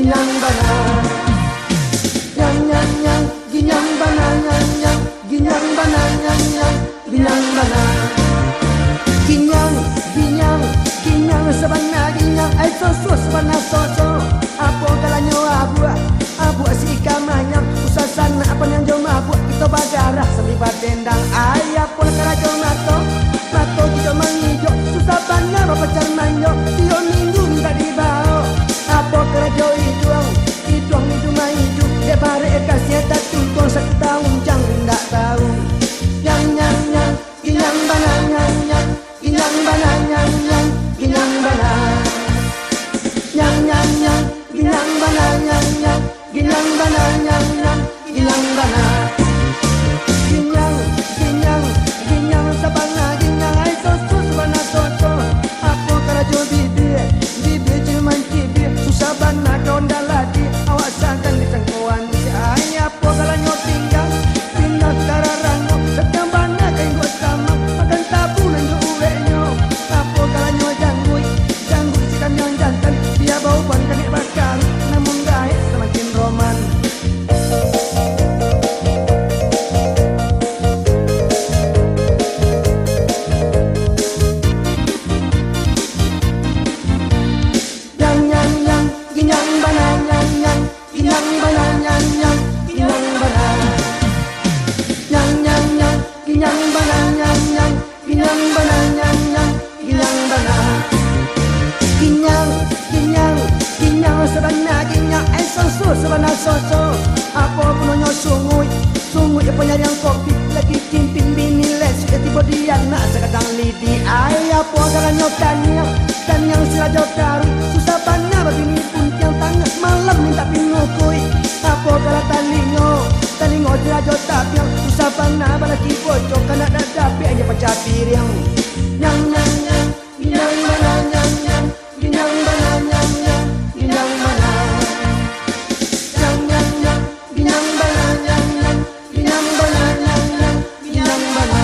ginyang bana. Nyang nyang nyang, ginyang bana, nyang nyang, ginyang bana, nyang nyang, ginyang bana. Ginyang, ginyang, ginyang sabana ginyang, ai soso sabana soso. Apa kalanya abu si kamanya, usasana apa yang jom abu kita bagarah sambil berdendang. Ai apa karajo mato, mato kita mangijo, susah bana apa carmanyo, tio minggu tak dibao. Apa karajo iduang, iduang itu maidu, dia bare kasih tak tuntun 1 tahun jangan tak tahu. Nyang nyang nyang, ginyang bana nyang nyang, ginyang bana nyang nyang, ginyang bana. Nyang nyang nyang, ginyang bana nyang nyang, ginyang bana nyang nyang, ginyang bana. Ginyang, ginyang, ginyang sabana ginyang, ai soso sabana soso. Apa karajo bibir, bibir cuma cibir, susah bana kawan daladi, awak sangkan di cangkuan. Ai apa kalanya tinggal, pindah kararango, sedang bana kaingo sama, makan tabu nanjo uwenyo. Apa kalanya janggui, janggui si kanyang jantan, dia bau ban kanek bakal, namun gaek semakin roman. Nyang nyang nyang, ginyang bana nyang nyang, ginyang bana nyang nyang, ginyang bana. Nyang nyang nyang, ginyang bana nyang nyang, ginyang bana nyang nyang, ginyang bana. Ginyang, ginyang, ginyang sabana ginyang, ai soso sabana soso. Apa punonyo sungui, sungui apa nyariang kopi, lagi timpin bini les, sudah tiba dia nak sekadang lidi. Ai apa garanyo kanyang, kanyang sirajo kari, susah bana babini pun tiang tangan, malam minta pinukui. Apa kala talingo, talingo sirajo tapiang, susah bana bala kipojo, kana dadapi aja pecah piring. Nyang nyang nyang, ginyang bana nyang nyang, ginyang bana nyang nyang, ginyang bana. Nyang nyang nyang, ginyang bana nyang nyang, ginyang bana nyang nyang, ginyang bana.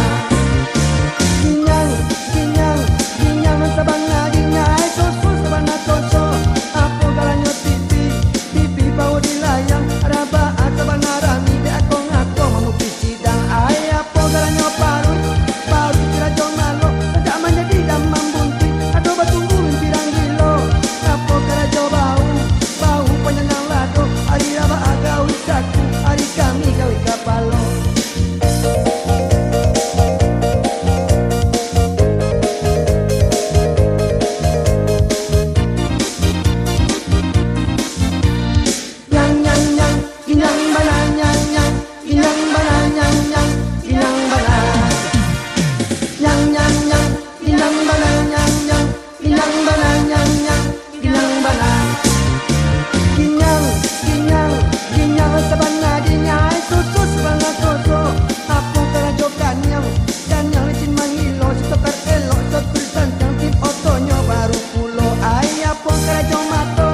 Ginyang, ginyang, ginyang sabana ginyang, ai soso sabana soso. Apa kalanya pipi, pipi bau dilayang, raba sabana rami, dia aku ngaku mamupi sidang. Ai apa kalanya parut, parut kirajo malo, tidak menjadi damam bunting, aduh batunggu pirang kilo. Apa karajo bau, bau panjang lado, hari raba agak usaku, hari kami gawe kapalo. Nyang nyang nyang, ginyang bana nyang nyang, ginyang bana nyang nyang, ginyang bana. Nyang nyang nyang, ginyang bana nyang nyang, ginyang bana nyang nyang, ginyang bana. Ginyang, ginyang, ginyang sabana ginyang, ai soso sabana soso. Apa karajo kanyang, kanyang licin mangilo, setokar elok, setul sancang tim otonyo baru pulo. Ai apa karajo mato,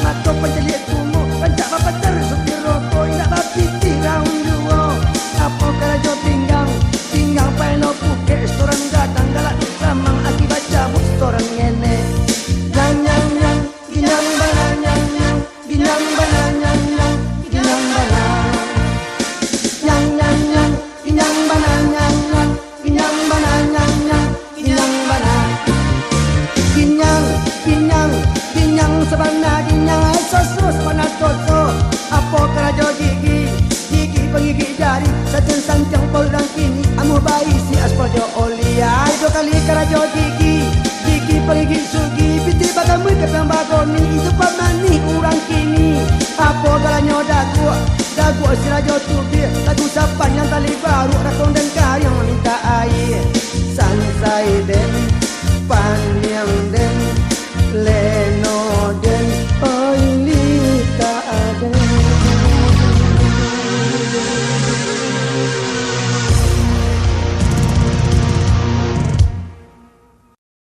mato pencelik kumo, pencak bapater supir rokok, indak bapiti raun duo. Apa karajo pinggang, pinggang peno puke, restoran gadang galak samang akibat cabut restoran ngene. Nyang nyang nyang, ginyang bana nyang nyang, ginyang bana nyang nyang, ginyang bana. Nyang nyang nyang, ginyang bana nyang nyang, ginyang bana nyang nyang, ginyang bana. Ginyang, ginyang, ginyang sabana ginyang, ai soso sabana soso. Apa karajo gigi, gigi pengigit jari, sajen sancang polrang kini, amu bayi si aspal jo oli. Ai 2 kali karajo gigi, gigi pengigit sugi, piti bagamu kepang bagoni, itu pamani urang kini. Apa galanyo dagu, dagu sirajo tubir, lagu sapan yang tali baru, rakon